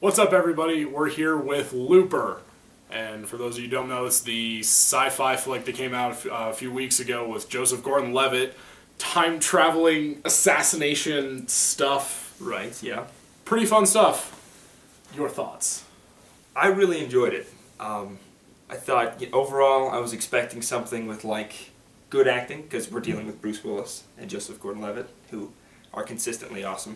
What's up, everybody? We're here with Looper. And for those of you who don't know, it's the sci-fi flick that came out a few weeks ago with Joseph Gordon-Levitt. Time-traveling assassination stuff. Right, yeah. Pretty fun stuff. Your thoughts? I really enjoyed it. I thought, overall, I was expecting something with, like, good acting, because we're dealing with Bruce Willis and Joseph Gordon-Levitt, who are consistently awesome,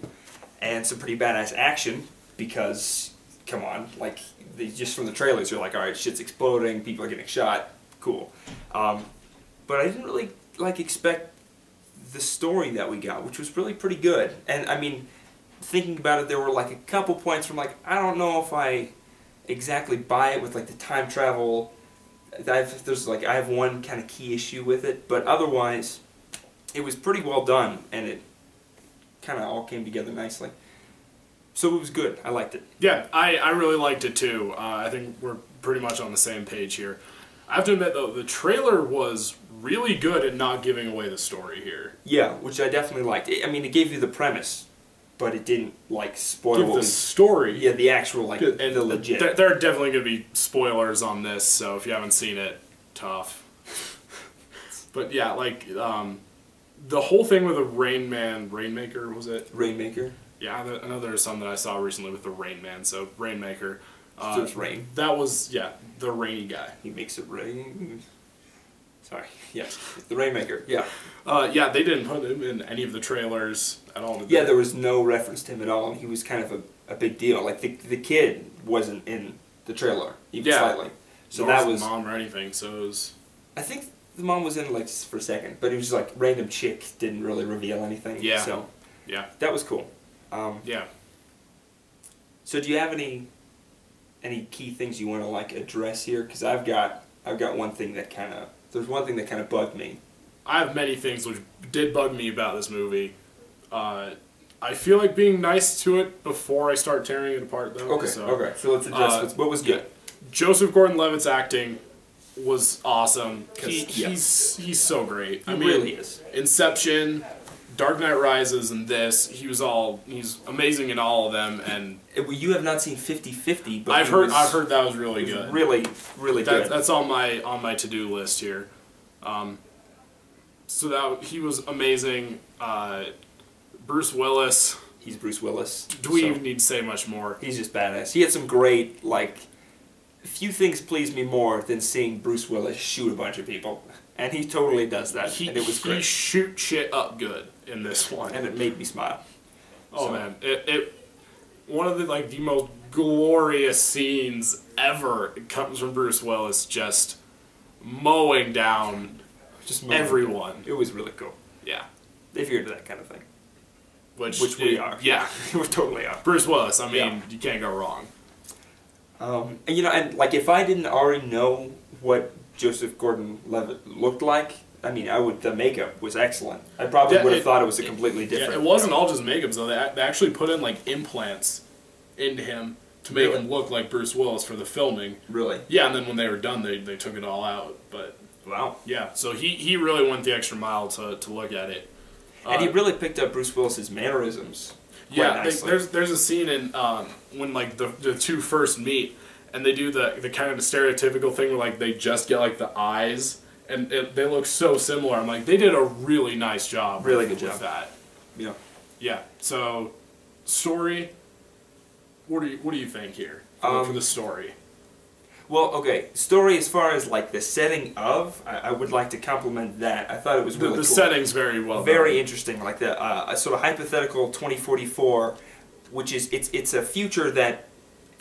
and some pretty badass action, because, come on, like, just from the trailers, you're like, alright, shit's exploding, people are getting shot, cool. But I didn't really, like, expect the story that we got, which was really pretty good. And, I mean, thinking about it, there were, like, a couple points from, like, I don't know if I exactly buy it with, like, the time travel. I have one kind of key issue with it, but otherwise, it was pretty well done, and it kind of all came together nicely. So it was good. I liked it. Yeah, I really liked it too. I think we're pretty much on the same page here. I have to admit, though, the trailer was really good at not giving away the story here. Yeah, which I definitely liked. I mean, it gave you the premise, but it didn't, like, spoil the story. Yeah, the actual, like, and the legit. There are definitely going to be spoilers on this, so if you haven't seen it, tough. But yeah, like, the whole thing with the Rainmaker, was it? Rainmaker? Yeah, I know there's some that I saw recently with the Rain Man, so Rainmaker. So it's rain. That was, yeah, the rainy guy. He makes it rain. Sorry, yes, the Rainmaker, yeah. Yeah, they didn't put him in any of the trailers at all. Yeah, there was no reference to him at all, and he was kind of a big deal. Like, the kid wasn't in the trailer, even slightly. So that was... mom or anything, so it was... I think the mom was in, like, just for a second, but it was, like, random chick, didn't really reveal anything. Yeah. So, yeah. That was cool. Yeah. So do you have any key things you want to, like, address here? Because I've got one thing that kind of... There's one thing that kind of bugged me. I have many things which did bug me about this movie. I feel like being nice to it before I start tearing it apart, though. Okay, so let's address what was good. Yeah. Joseph Gordon-Levitt's acting was awesome. He's so great. He really is. Inception, Dark Knight Rises, and this, he's amazing in all of them. And you have not seen 50-50, but I've heard that was really good. Really, really good. That's on my to-do list here. So he was amazing. Bruce Willis. He's Bruce Willis. Do we even need to say much more? He's just badass. He had some great, like, few things pleased me more than seeing Bruce Willis shoot a bunch of people. And he totally does that, and it was great. He shoot shit up good in this one. And it made me smile. Oh, so, man. One of the, like, the most glorious scenes ever comes from Bruce Willis just mowing down everyone. It was really cool. Yeah. If you're into that kind of thing. Which we are. Yeah. We totally are. Bruce Willis, I mean, you can't go wrong. And, and, like, if I didn't already know what Joseph Gordon-Levitt looked like, I mean, the makeup was excellent. I probably would have thought it was a completely different... Yeah, it wasn't all just makeup, though. They actually put in, like, implants into him to make him look like Bruce Willis for the filming. Really? Yeah, and then when they were done, they took it all out. But wow. Yeah, so he really went the extra mile to look at it. And he really picked up Bruce Willis's mannerisms. Yeah, there's a scene in when, like, the two first meet, and they do the kind of stereotypical thing where, like, they just get, like, the eyes, and they look so similar. I'm like, they did a really nice job. Really good job with that. Yeah. Yeah. So, story. What do you think here for the story? Well, okay, story as far as, like, the setting of, I would like to compliment that. I thought it was really cool. The setting's very well very done. Interesting, like a sort of hypothetical 2044, which is, it's a future that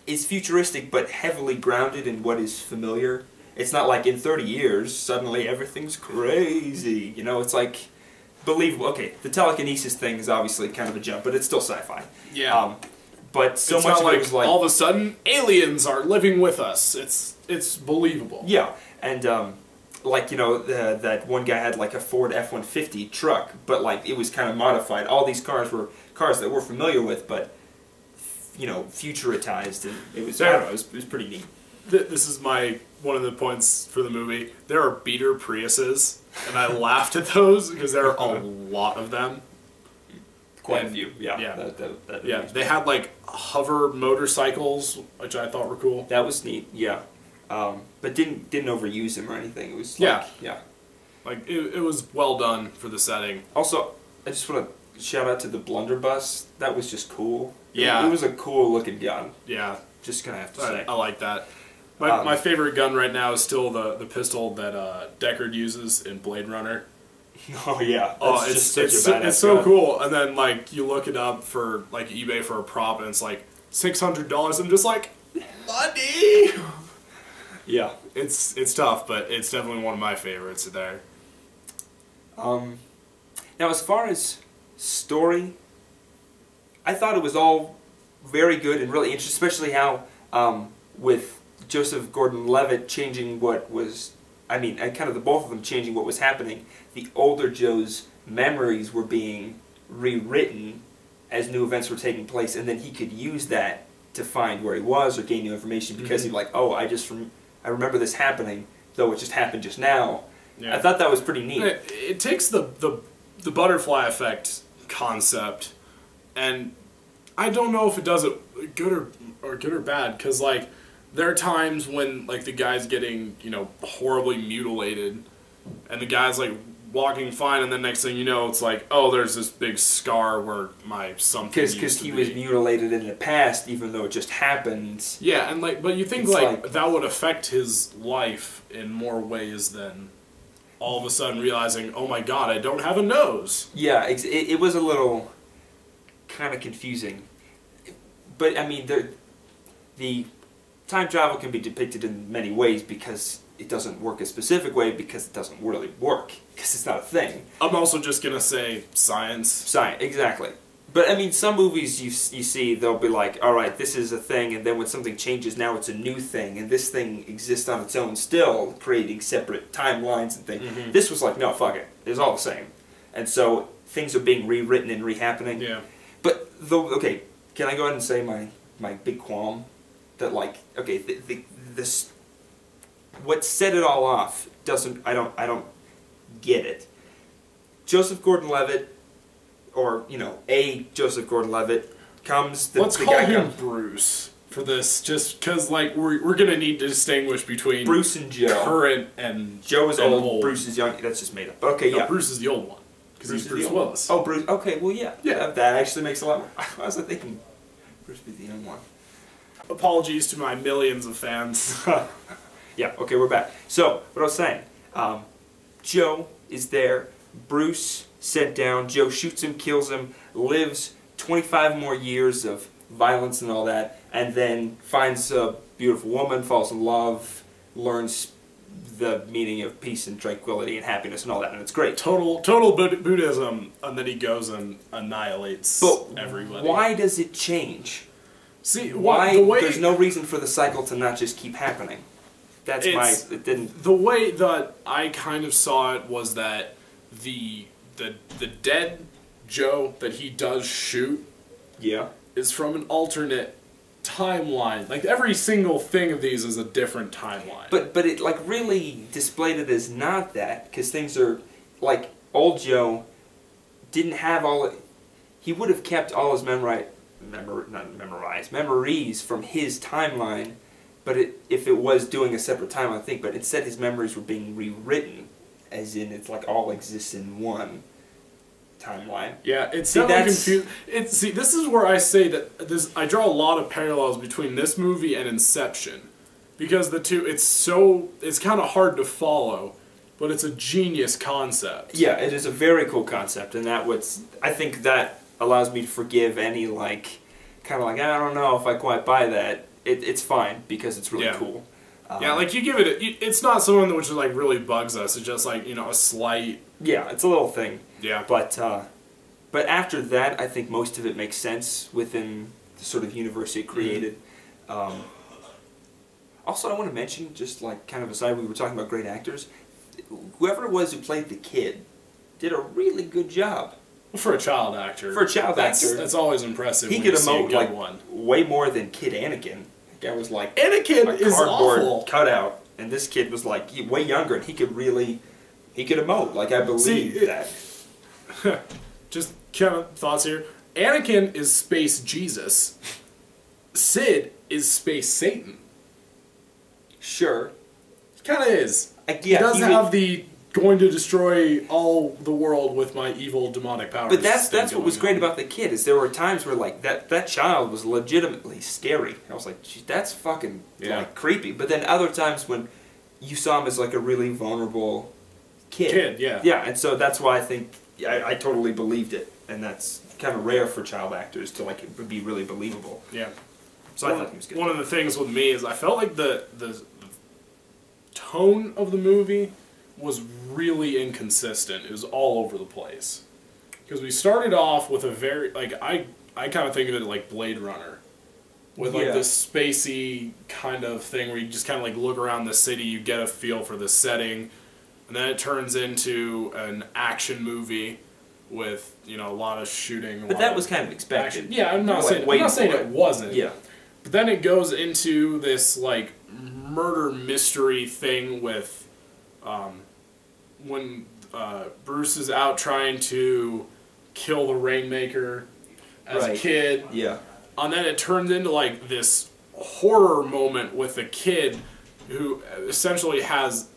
is futuristic but heavily grounded in what is familiar. It's not like in 30 years, suddenly everything's crazy, it's like believable. Okay, the telekinesis thing is obviously kind of a jump, but it's still sci-fi. Yeah. But so much of it was like... all of a sudden, aliens are living with us. It's believable. Yeah, and like, that one guy had like a Ford F-150 truck, but like it was kind of modified. All these cars were cars that we're familiar with, but, futuritized, and it was, I don't know, it was pretty neat. This is one of the points for the movie. There are beater Priuses, and I laughed at those because there are a lot of them. Quite a few, yeah. Yeah, they had like hover motorcycles, which I thought were cool. That was neat, yeah. But didn't overuse them or anything. It was like, yeah. Like it was well done for the setting. Also, I just want to shout out to the blunderbuss. That was just cool. Yeah, it was a cool looking gun. Yeah, just gonna have to say. I like that. My favorite gun right now is still the pistol that Deckard uses in Blade Runner. Oh yeah, it's so cool. And then like you look it up for like eBay for a prop, and it's like $600. I'm just like, money. Yeah, it's tough, but it's definitely one of my favorites there. Now as far as story, I thought it was all very good and really interesting, especially how with Joseph Gordon-Levitt changing what was, and kind of the both of them changing what was happening. The older Joe's memories were being rewritten as new events were taking place, and then he could use that to find where he was or gain new information because he's like, oh, I remember this happening, though it just happened just now. Yeah. I thought that was pretty neat. It takes the butterfly effect concept, and I don't know if it does it good or bad, because like there are times when like the guy's getting horribly mutilated, and the guy's like walking fine, and then next thing you know, it's like, oh, there's this big scar where my something because he was mutilated in the past, even though it just happened. Yeah, and like, but you think like that would affect his life in more ways than all of a sudden realizing, oh my god, I don't have a nose. Yeah, it was a little kind of confusing, but I mean, the time travel can be depicted in many ways because it doesn't work a specific way because it doesn't really work because it's not a thing. I'm also just gonna say science. Science, exactly. But I mean, some movies you see, they'll be like, all right, this is a thing, and then when something changes, now it's a new thing, and this thing exists on its own still, creating separate timelines and things. This was like, no, fuck it, it's all the same, and so things are being rewritten and rehappening. Yeah. But though, okay, can I go ahead and say my big qualm that like, okay, this what set it all off doesn't, I don't get it. Joseph Gordon-Levitt, or a Joseph Gordon-Levitt comes. Let's call him Bruce for this, just because like we're gonna need to distinguish between Bruce and Joe. Current and Joe is old. Bruce is young. That's just made up. Okay, no, yeah. Bruce is the old one because he's Bruce Willis. Oh, Bruce. Okay, well, yeah. That actually makes a lot more. I was thinking Bruce be the young one. Apologies to my millions of fans. Yeah. Okay, we're back. So what I was saying, Joe is there. Bruce sent down. Joe shoots him, kills him, lives 25 more years of violence and all that, and then finds a beautiful woman, falls in love, learns the meaning of peace and tranquility and happiness and all that, and it's great. Total Buddhism, and then he goes and annihilates everybody. Why does it change? See, there's no reason for the cycle to not just keep happening. It didn't. The way that I kind of saw it was that the dead Joe that he does shoot, is from an alternate timeline. Like every single thing of these is a different timeline. But it like really displayed it as not that, because things are like old Joe didn't have he would have kept all his memories from his timeline. But if it was doing a separate timeline thing, but instead his memories were being rewritten, as in it's like all exists in one timeline. Yeah, it's definitely confusing. See, this is where I say that I draw a lot of parallels between this movie and Inception, because the two, it's kind of hard to follow, but it's a genius concept. Yeah, it is a very cool concept, and I think that allows me to forgive any kind of like, I don't know if I quite buy that. It's fine because it's really cool. Yeah, like you give it, it's not something which like really bugs us. It's just like a slight. Yeah, it's a little thing. Yeah. But after that, I think most of it makes sense within the sort of universe it created. Also, I want to mention, just like kind of aside, we were talking about great actors. Whoever it was who played the kid did a really good job. For a child actor. That's always impressive. He could emote like way more than Kid Anakin. The guy was like Anakin is cardboard awful. cutout, and this kid was like way younger, and he could emote. Like I believe that. just kind of thoughts here. Anakin is space Jesus. Sid is space Satan. Sure. He kind of is. Yeah, he does have the going to destroy all the world with my evil demonic powers. But that's what was great about the kid, is there were times where like that child was legitimately scary. I was like, "Gee, that's fucking like creepy." But then other times when you saw him as like a really vulnerable kid. Yeah, and so that's why I think I totally believed it, and that's kind of rare for child actors to like be really believable. Yeah. So I thought he was good. One of the things with me is I felt like the tone of the movie was really inconsistent. It was all over the place. Because we started off with a very, like, I kind of think of it like Blade Runner. With, like, this spacey kind of thing where you just kind of, like, look around the city, you get a feel for the setting, and then it turns into an action movie with, you know, a lot of shooting. But that was kind of expected. Action. Yeah, I'm not saying it wasn't. Yeah. But then it goes into this, like, murder mystery thing with when Bruce is out trying to kill the Rainmaker as a kid. Yeah. And then it turns into like this horror moment with a kid who essentially has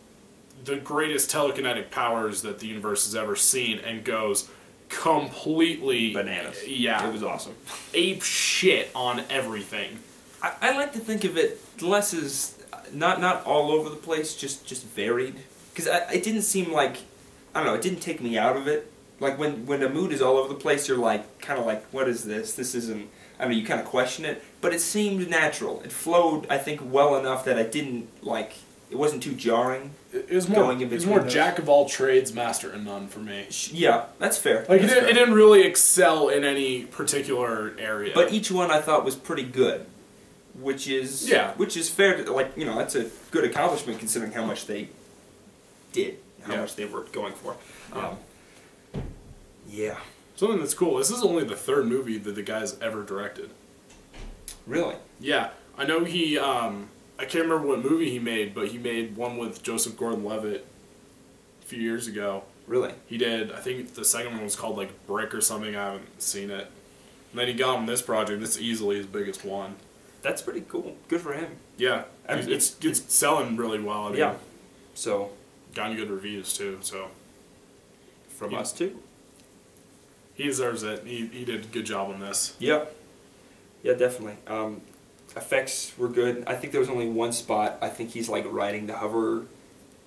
the greatest telekinetic powers that the universe has ever seen and goes completely bananas. Yeah. It was awesome. Ape shit on everything. I like to think of it less as not all over the place, just varied. Because it didn't seem like, I don't know, it didn't take me out of it. Like when a mood is all over the place, you're like, kind of like, what is this? This isn't, I mean, you kind of question it. But it seemed natural. It flowed, I think, well enough that I didn't, like, it wasn't too jarring. It was more jack of all trades, master of none for me. Yeah, that's fair. Like it didn't really excel in any particular area. But each one I thought was pretty good. Which is fair to, like, you know, that's a good accomplishment considering how much they did, how much they were going for. Yeah. Something that's cool. This is only the third movie that the guy's ever directed. Really? Yeah. I know he, I can't remember what movie he made, but he made one with Joseph Gordon-Levitt a few years ago. Really? He did, I think the second one was called, like, Brick or something. I haven't seen it. And then he got on this project. It's easily his biggest one. That's pretty cool. Good for him. Yeah. I mean, it's selling really well. I mean, So. Gotten good reviews, too, so. From us, too. He deserves it. He did a good job on this. Yeah. Yeah, definitely. Effects were good. I think there was only one spot. I think he's, like, riding the hover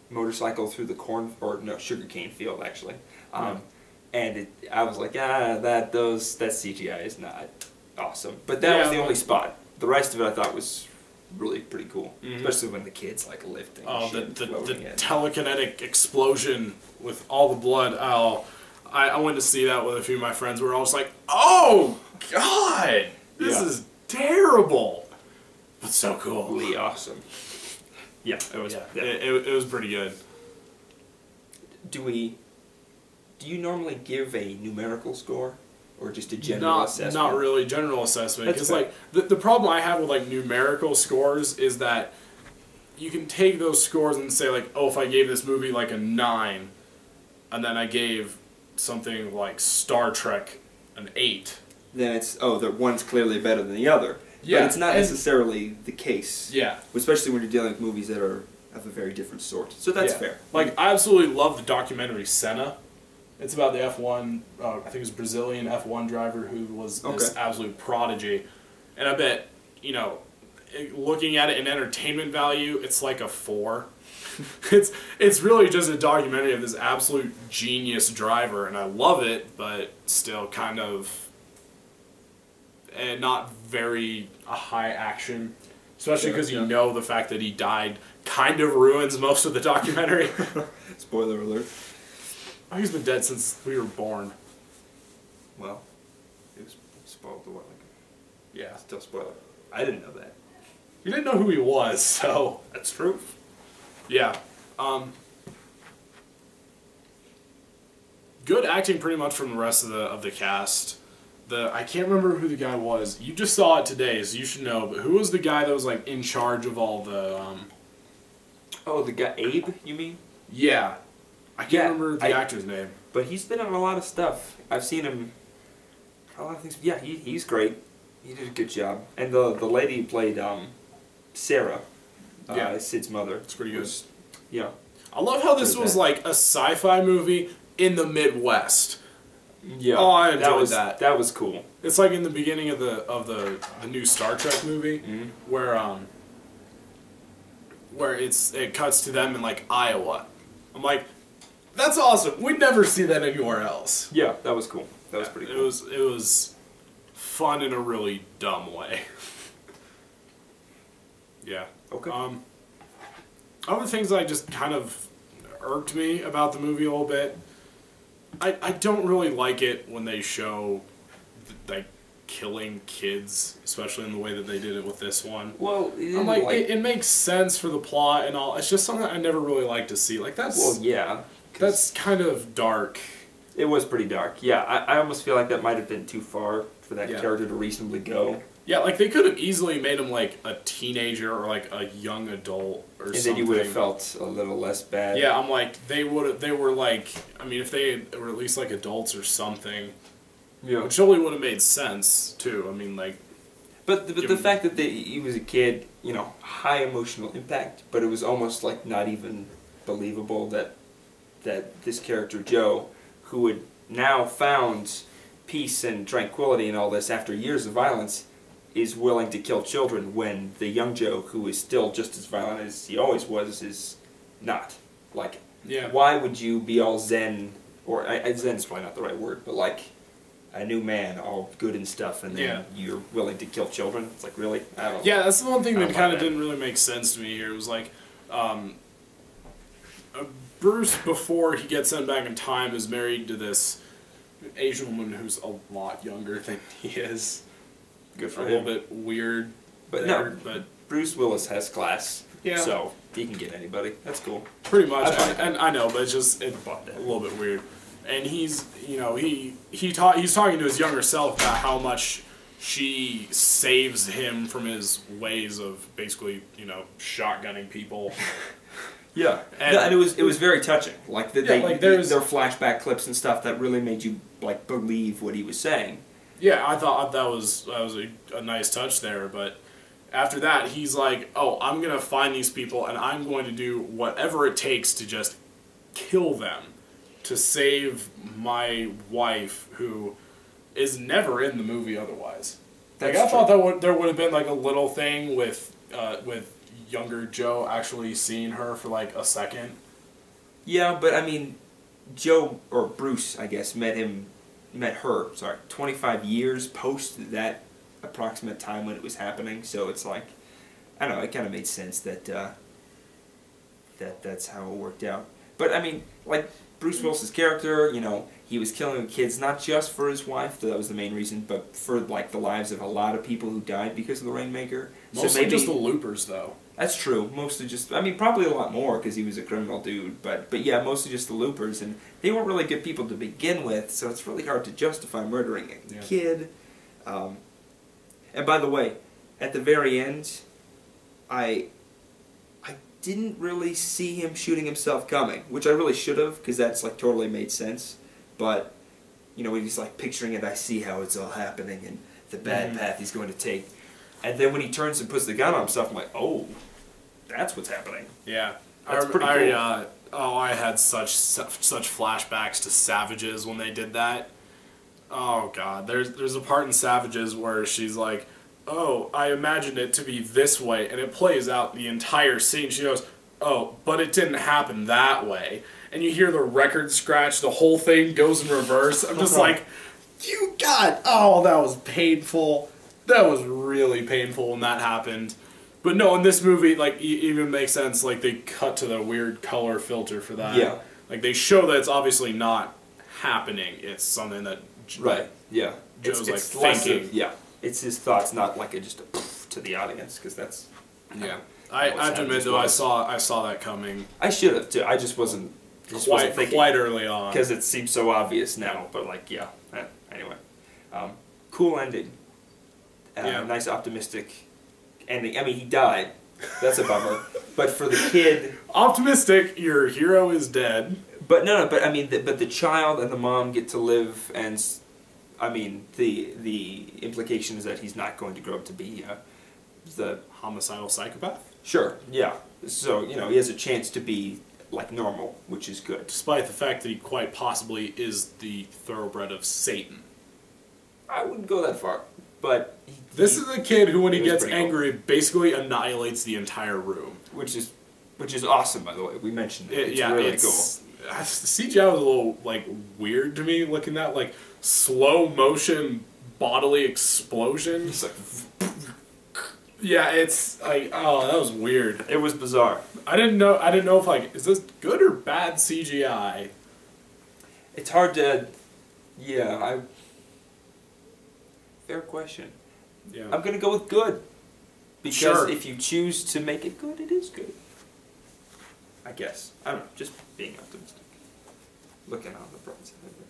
motorcycle through the sugarcane field, actually. And I was like, that CGI is not awesome. But that was the only spot. The rest of it I thought was really pretty cool, especially when the kids like lifting. Oh, the telekinetic explosion with all the blood. Oh, I went to see that with a few of my friends. We were all just like, "Oh God, this is terrible," but so cool, really awesome. Yeah, it was. Yeah. It was pretty good. Do you normally give a numerical score? Or just a general assessment? Not really, general assessment. Because like the problem I have with like numerical scores is that you can take those scores and say like, oh, if I gave this movie like a 9, and then I gave something like Star Trek an 8. Then it's, the one's clearly better than the other. Yeah. But it's not necessarily the case. Yeah. Especially when you're dealing with movies that are of a very different sort. So that's fair. Like, I absolutely love the documentary Senna. It's about the F1, I think it was Brazilian F1 driver who was this absolute prodigy. And I bet, you know, looking at it in entertainment value, it's like a 4. It's really just a documentary of this absolute genius driver, and I love it, but still kind of not very high action. Especially because you know the fact that he died kind of ruins most of the documentary. Spoiler alert. Oh, he's been dead since we were born. Well, it was spoiled a while ago. Yeah. Still spoiler. I didn't know that. You didn't know who he was, so... That's true. Yeah. Good acting pretty much from the rest of the cast. I can't remember who the guy was. You just saw it today, so you should know. But who was the guy that was like in charge of all the... Oh, the guy Abe, you mean? Yeah. I can't remember the actor's name. But he's been in a lot of stuff. I've seen him. A lot of things. Yeah, he's great. He did a good job. And the lady who played Sarah, Sid's mother. It's pretty good. Yeah. I love how this was like a sci-fi movie in the Midwest. Yeah. Oh, I enjoyed that. That was cool. It's like in the beginning of the new Star Trek movie, where it cuts to them in like Iowa. I'm like, that's awesome. We'd never see that anywhere else. Yeah, that was cool. That was pretty cool. It was fun in a really dumb way. Yeah. Okay. Other things that just kind of irked me about the movie a little bit. I don't really like it when they show like killing kids, especially in the way that they did it with this one. Well, I'm like, it makes sense for the plot and all. It's just something I never really like to see. Like that's that's kind of dark. It was pretty dark. Yeah, I almost feel like that might have been too far for that character to reasonably go. Yeah, like they could have easily made him like a teenager or like a young adult or something. And then you would have felt a little less bad. Yeah, I'm like they were like, I mean, if they were at least like adults or something. Yeah. Which totally would have made sense too. I mean, like. But the fact that he was a kid, you know, high emotional impact, but it was almost like not even believable that this character Joe, who had now found peace and tranquility and all this after years of violence, is willing to kill children when the young Joe, who is still just as violent as he always was, is not. Like, why would you be all zen, or zen is probably not the right word, but like a new man, all good and stuff, and then you're willing to kill children? It's like, really? I don't. Yeah, that's the one thing that kind of didn't really make sense to me here. It was like, Bruce, before he gets sent back in time, is married to this Asian woman who's a lot younger than he is. Good for him. A little bit weird, but there, no. But Bruce Willis has class, yeah. So he can get anybody. That's cool. Pretty much, and I know, but it's just a little bit weird. And he's, you know, he's talking to his younger self about how much she saves him from his ways of basically, you know, shotgunning people. Yeah, and it was very touching. Like there were flashback clips and stuff that really made you like believe what he was saying. Yeah, I thought that was a nice touch there, but after that he's like, oh, I'm gonna find these people and I'm going to do whatever it takes to just kill them to save my wife, who is never in the movie otherwise. Like, I thought that there would have been like a little thing with younger Joe actually seeing her for like a second. Yeah, but I mean, Joe, or Bruce, I guess, met her 25 years post that approximate time when it was happening. So it's like, I don't know, it kind of made sense that that's how it worked out. But I mean, like Bruce Willis's character, you know, he was killing kids not just for his wife, that was the main reason, but for like the lives of a lot of people who died because of the Rainmaker. Mostly so maybe, just the loopers, though. That's true. Mostly just, I mean, probably a lot more because he was a criminal dude, but yeah, mostly just the loopers, and they weren't really good people to begin with, so it's really hard to justify murdering a kid. And by the way, at the very end, I didn't really see him shooting himself coming, which I really should have, because that's like totally made sense. But, you know, when he's like picturing it, I see how it's all happening and the bad path he's going to take. And then when he turns and puts the gun on himself, I'm like, oh, that's what's happening. Yeah. That's pretty cool. I had such flashbacks to Savages when they did that. Oh, God. There's a part in Savages where she's like, oh, I imagined it to be this way, and it plays out the entire scene. She goes, oh, but it didn't happen that way. And you hear the record scratch, the whole thing goes in reverse. I'm just like, oh, that was painful. That was really painful when that happened. But no, in this movie, like, it even makes sense, like, they cut to the weird color filter for that. Yeah. Like, they show that it's obviously not happening. It's something that... Right, yeah. Joe's, like, thinking. Yeah. It's his thoughts, not like just a poof to the audience, because that's... Yeah. I have to admit, though, I saw that coming. I should have, too. I just wasn't thinking. Quite early on. Because it seems so obvious now, but, like, yeah. Anyway. Cool ending. Nice, optimistic ending. I mean, he died. That's a bummer. But for the kid... Optimistic, your hero is dead. But no, but I mean, but the child and the mom get to live, and I mean, the implication is that he's not going to grow up to be the Homicidal psychopath? Sure, yeah. So, you know, he has a chance to be, like, normal, which is good. Despite the fact that he quite possibly is the thoroughbred of Satan. I wouldn't go that far, but... This is a kid who, when he gets angry, basically annihilates the entire room. Which is awesome, by the way. We mentioned it. It's really cool. The CGI was a little, like, weird to me, looking at, like, slow-motion bodily explosion. It's like... Yeah, it's like, oh, that was weird. It was bizarre. I didn't know if, like, is this good or bad CGI? It's hard to, yeah, fair question. Yeah. I'm gonna go with good. Because sure. If you choose to make it good, it is good. I guess. I don't know, just being optimistic. Looking on the bright side of it.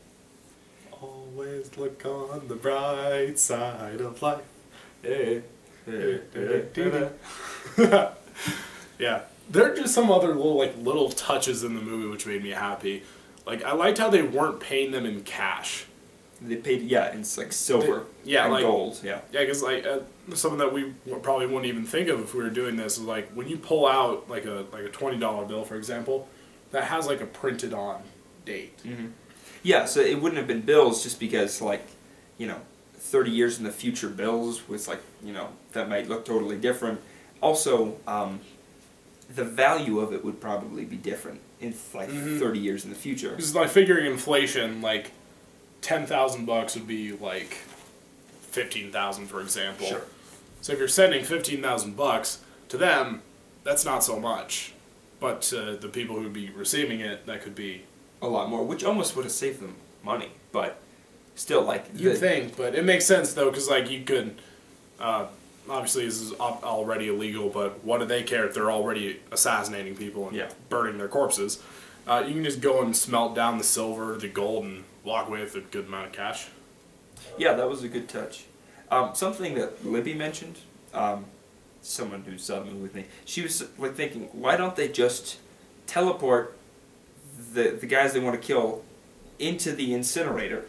Always look on the bright side of life. Hey. Yeah, there are just some other little touches in the movie which made me happy. Like, I liked how they weren't paying them in cash. They paid, yeah, it's like silver and gold, yeah. Yeah, because something that we probably wouldn't even think of if we were doing this is like when you pull out like a $20 bill, for example, that has like a printed on date. Mm-hmm. Yeah, so it wouldn't have been bills just because, like, you know, 30 years in the future bills was like, you know, that might look totally different. Also, the value of it would probably be different in like 30 years in the future. Because like figuring inflation, like $10,000 would be like 15,000, for example. Sure. So if you're sending $15,000 to them, that's not so much. But to the people who would be receiving it, that could be a lot more, which almost would have saved them money, but still, like... You'd think, but it makes sense, though, because, like, you could... obviously, this is already illegal, but what do they care if they're already assassinating people and burning their corpses? You can just go and smelt down the silver, the gold, and walk away with a good amount of cash. Yeah, that was a good touch. Something that Libby mentioned, someone who saw the movie with me, she was, like, thinking, why don't they just teleport the guys they want to kill into the incinerator?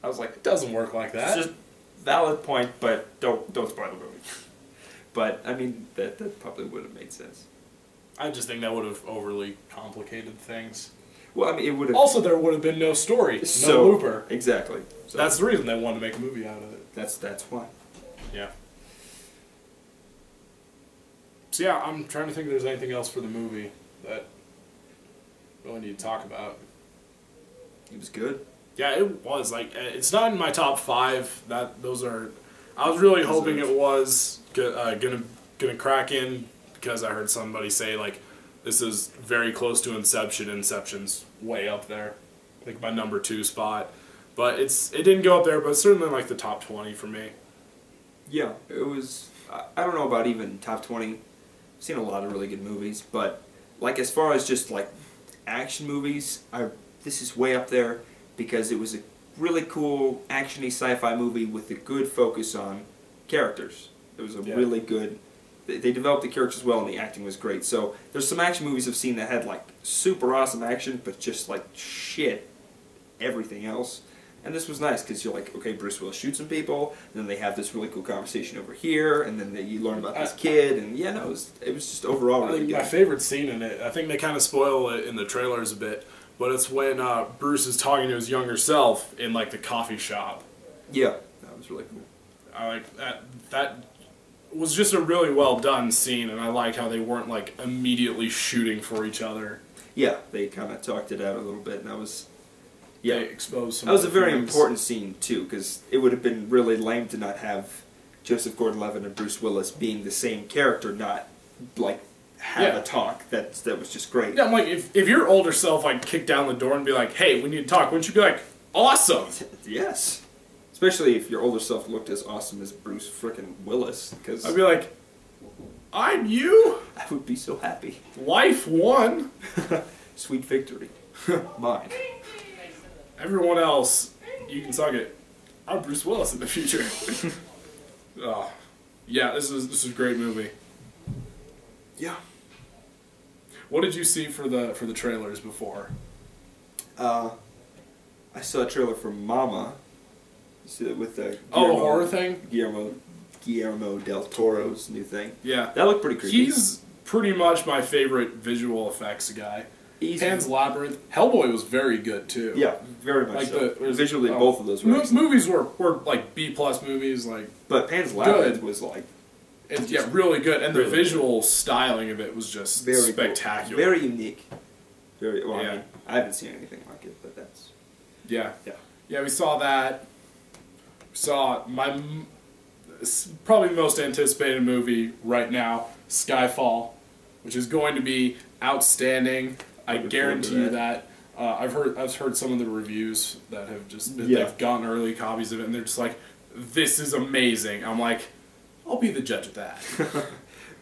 I was like, it doesn't work like that. It's just valid point, but don't spoil the movie. But I mean, that probably would have made sense. I just think that would have overly complicated things. Well, I mean, it would have. Also, there would have been no story, no looper. Exactly. So that's the reason they wanted to make a movie out of it. That's why. Yeah. So yeah, I'm trying to think if there's anything else for the movie that we really need to talk about. It was good. Yeah, it was. Like, it's not in my top 5. Those are. I was really hoping it was gonna crack in because I heard somebody say like this is very close to Inception. Inception's way up there, like my number 2 spot. But it didn't go up there, but certainly like the top 20 for me. Yeah, it was. I don't know about even top 20. I've seen a lot of really good movies, but like as far as just like action movies, this is way up there. Because it was a really cool, action-y sci-fi movie with a good focus on characters. It was a really good... They developed the characters well and the acting was great. So there's some action movies I've seen that had like super awesome action, but just like shit everything else. And this was nice because you're like, okay, Bruce Willis shoots some people, and then they have this really cool conversation over here, and then you learn about this kid, and yeah, no, it was just overall really good. My favorite scene in it, I think they kind of spoil it in the trailers a bit, but it's when Bruce is talking to his younger self in like the coffee shop. Yeah, that was really cool. I like that. That was just a really well done scene, and I liked how they weren't like immediately shooting for each other. Yeah, they kind of talked it out a little bit, and that was they exposed some. That was a very important scene too, because it would have been really lame to not have Joseph Gordon-Levitt and Bruce Willis being the same character, not like. Have a talk. That was just great. Yeah, I'm like, if your older self like kicked down the door and be like, "Hey, we need to talk," wouldn't you be like, "Awesome"? Yes. Especially if your older self looked as awesome as Bruce frickin' Willis, because I'd be like, "I'm you." I would be so happy. Life won. Sweet victory. Mine. Everyone else, you can suck it. I'm Bruce Willis in the future. Oh, yeah, this is a great movie. Yeah. What did you see for the trailers before? I saw a trailer for Mama. With the the horror thing? Guillermo del Toro's new thing. Yeah. That looked pretty creepy. He's pretty much my favorite visual effects guy. Pan's Labyrinth. Hellboy was very good, too. Yeah, very much so. Visually, both of those were movies were like B-plus movies. But Pan's Labyrinth was like... really good. And the visual styling of it was just very spectacular. Cool. Very unique. Very well, I mean, I haven't seen anything like it, but that's... Yeah, we saw that. We saw probably the most anticipated movie right now, Skyfall, which is going to be outstanding. I guarantee you that. I've heard some of the reviews that have just they've gotten early copies of it, and they're just like, "This is amazing." I'm like, I'll be the judge of that.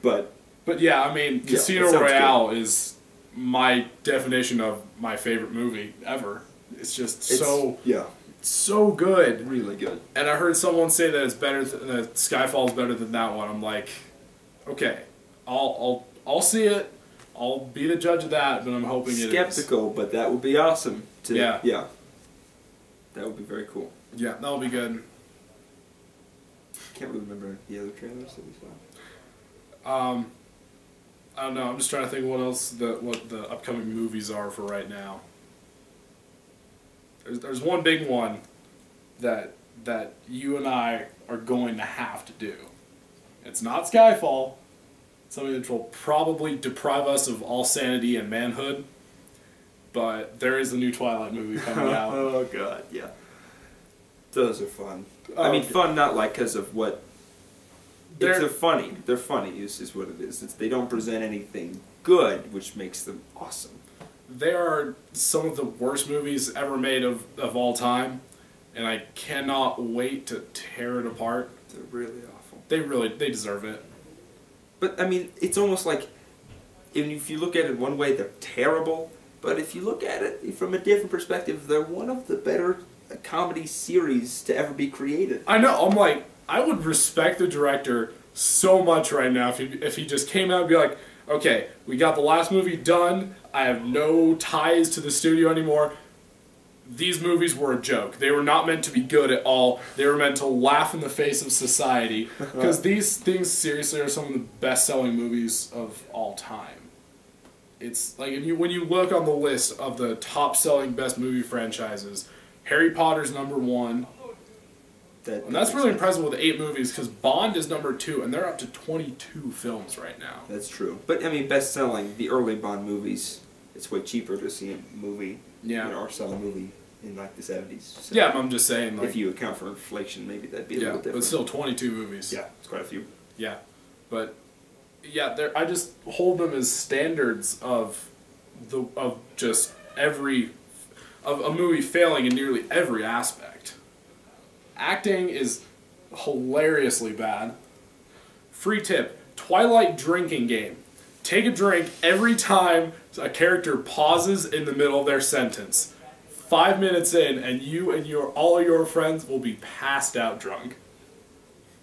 but yeah, I mean, Casino Royale is my definition of my favorite movie ever. It's so good, really good. And I heard someone say that it's better. That Skyfall is better than that one. I'm like, okay, I'll see it. I'll be the judge of that, but I'm hoping it is. Skeptical, but that would be awesome. Yeah. That would be very cool. Yeah, that would be good. Can't really remember the other trailers that we saw. I don't know. I'm just trying to think what the upcoming movies are for right now. There's one big one that you and I are going to have to do. It's not Skyfall. It's something that will probably deprive us of all sanity and manhood. But there is a new Twilight movie coming out. Oh god, yeah. Those are fun. I mean, fun not like because of what... They're funny. They're funny is what it is. They don't present anything good, which makes them awesome. They are some of the worst movies ever made of all time, and I cannot wait to tear it apart. They're really awful. They deserve it. But, I mean, it's almost like, if you look at it one way, they're terrible, but if you look at it from a different perspective, they're one of the better comedy series to ever be created. I know, I'm like, I would respect the director so much right now if he just came out and be like, okay, we got the last movie done, I have no ties to the studio anymore, these movies were a joke. They were not meant to be good at all. They were meant to laugh in the face of society. Because these things, seriously, are some of the best-selling movies of all time. It's like, when you look on the list of the top-selling best movie franchises, Harry Potter's #1. And that's really impressive with 8 movies, because Bond is #2, and they're up to 22 films right now. That's true. But, I mean, best-selling, the early Bond movies, it's way cheaper to see a movie. Yeah. Or sell a movie in like the 70s. So yeah, I'm just saying. Like, if you account for inflation, maybe that'd be a little different. But still 22 movies. Yeah, it's quite a few. Yeah. But, yeah, I just hold them as standards of just every... of a movie failing in nearly every aspect. Acting is hilariously bad. Free tip, Twilight drinking game. Take a drink every time a character pauses in the middle of their sentence. 5 minutes in, and you and all of your friends will be passed out drunk.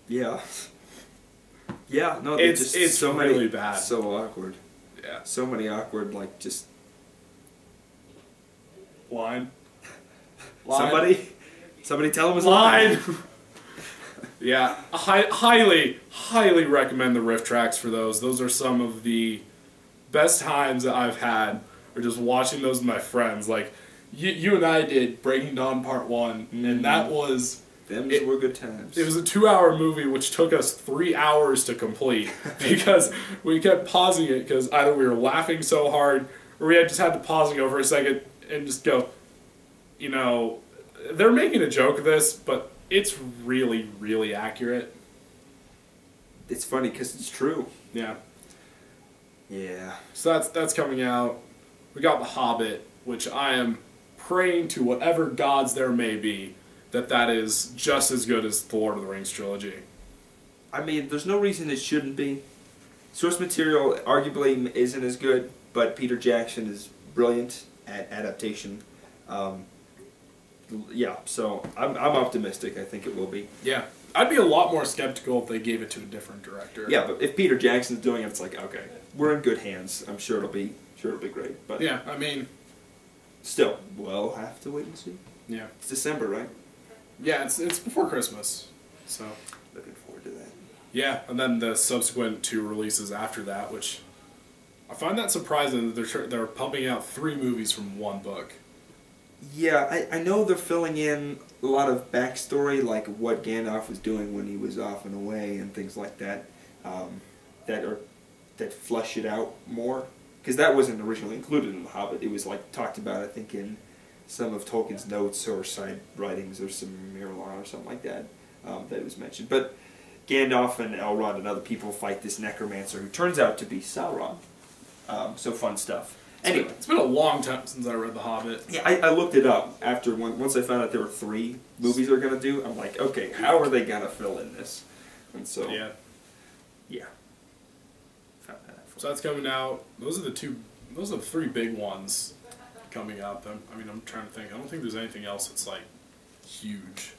Yeah. Yeah, no, it's so really bad. So awkward. Yeah. So many awkward, like, just... Line. Somebody tell him his line. Yeah, highly recommend the riff tracks for those. Those are some of the best times that I've had, or just watching those with my friends. Like, you and I did Breaking Dawn Part 1, and that was... Those were good times. It was a 2-hour movie, which took us 3 hours to complete, because we kept pausing it, because either we were laughing so hard, or we just had to pausing over a second and just go, you know, they're making a joke of this, but it's really, really accurate. It's funny because it's true. Yeah. Yeah. So that's coming out. We got The Hobbit, which I am praying to whatever gods there may be that is just as good as the Lord of the Rings trilogy. I mean, there's no reason it shouldn't be. Source material arguably isn't as good, but Peter Jackson is brilliant at adaptation. Yeah, so I'm optimistic. I think it will be. Yeah. I'd be a lot more skeptical if they gave it to a different director. Yeah, but if Peter Jackson's doing it, it's like, okay, we're in good hands. I'm sure it'll be great. But yeah, I mean, still, we'll have to wait and see. Yeah, it's December, right? Yeah, it's before Christmas, so looking forward to that. Yeah, and then the subsequent 2 releases after that, which I find that surprising that they're pumping out 3 movies from one book. Yeah, I know they're filling in a lot of backstory, like what Gandalf was doing when he was off and away and things like that, that flesh it out more. Because that wasn't originally included in The Hobbit. It was like talked about, I think, in some of Tolkien's notes or side writings or some Miralon or something like that, that it was mentioned. But Gandalf and Elrond and other people fight this necromancer who turns out to be Sauron. So fun stuff. Anyway, it's been a long time since I read The Hobbit. Yeah, I looked it up after once I found out there were 3 movies they're gonna do. I'm like, okay, how are they gonna fill in this? And so yeah. So that's coming out. Those are the 3 big ones coming up. I mean, I'm trying to think. I don't think there's anything else that's like huge.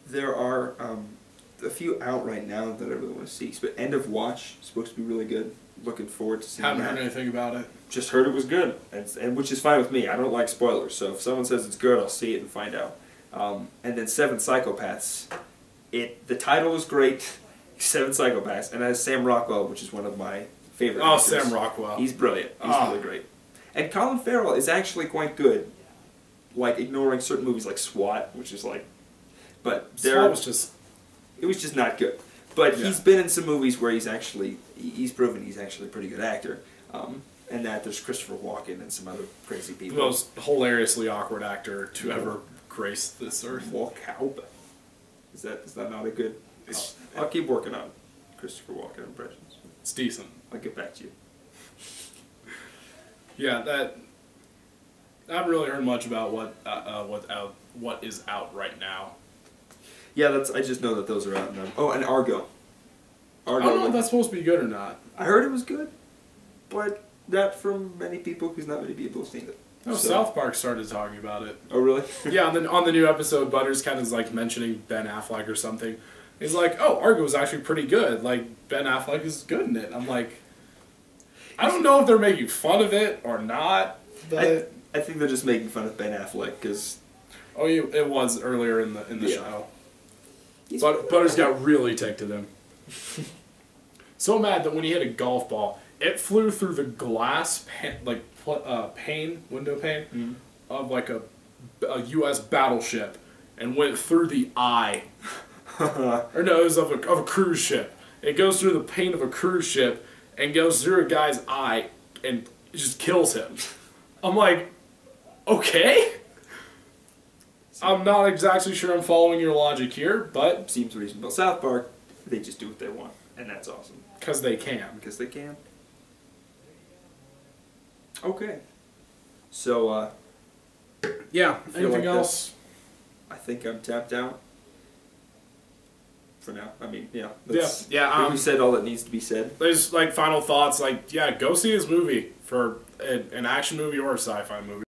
There are a few out right now that I really want to see. But End of Watch is supposed to be really good. Looking forward to seeing that. Haven't heard anything about it. Just heard it was good, and which is fine with me. I don't like spoilers, so if someone says it's good, I'll see it and find out. And then 7 Psychopaths. The title is great, 7 Psychopaths, and it has Sam Rockwell, which is one of my favorite actors. Sam Rockwell. He's brilliant. He's really great. And Colin Farrell is actually quite good, like ignoring certain movies like SWAT, which is like, but SWAT was just... It was just not good. But he's been in some movies where he's proven he's actually a pretty good actor. And that there's Christopher Walken and some other crazy people. The most hilariously awkward actor to ever grace this earth. Walkaub. Is that not a good... I'll keep working on Christopher Walken impressions. It's decent. I'll get back to you. Yeah, I haven't really heard much about what is out right now. Yeah, I just know that those are out now. Oh, and Argo. I don't know if that's supposed to be good or not. I heard it was good, but not from many people, because not many people have seen it. Oh, so. South Park started talking about it. Oh, really? Yeah, on the new episode, Butters kind of is like mentioning Ben Affleck or something. He's like, oh, Argo is actually pretty good. Like, Ben Affleck is good in it. I'm like, I don't know if they're making fun of it or not, but... I think they're just making fun of Ben Affleck, because... Oh, it was earlier in the show. Butters got really ticked at him. So mad that when he hit a golf ball, it flew through the glass window pane of like a U.S. battleship and went through the eye. Or no, it was of a cruise ship. It goes through the pane of a cruise ship and goes through a guy's eye and just kills him. I'm like, okay? I'm not exactly sure I'm following your logic here, but... Seems reasonable. South Park, they just do what they want, and that's awesome. Because they can. Because they can. Okay. So, yeah, anything else? I think I'm tapped out. For now. I mean, yeah. We said all that needs to be said. There's, like, final thoughts, like, yeah, go see this movie for an action movie or a sci-fi movie.